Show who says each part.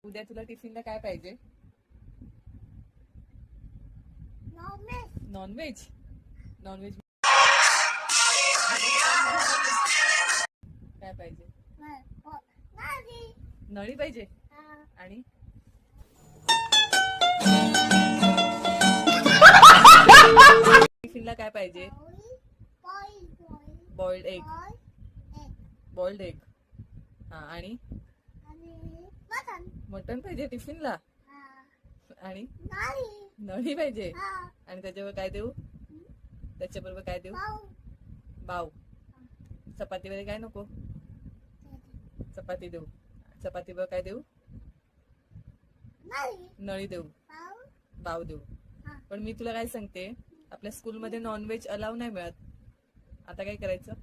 Speaker 1: उद्या तुला टिफिनला काय पाहिजे? नॉनव्हेज. नॉनव्हेज काय पाहिजे? नळी पाहिजे. आणि टिफिनला काय पाहिजे? Boiled egg. Boiled egg. हा. आणि मटन पाहिजे टिफिनला. आणि नळी पाहिजे. आणि त्याच्यावर काय देऊ? त्याच्याबरोबर काय देऊ? बाव. चपाती वगैरे काय नको? चपाती देऊ. चपाती बरोबर काय देऊ? नळी देऊ. बाव देऊ. पण मी तुला काय सांगते, आपल्या स्कूलमध्ये नॉनव्हेज अलाव नाही मिळत. आता काय करायचं?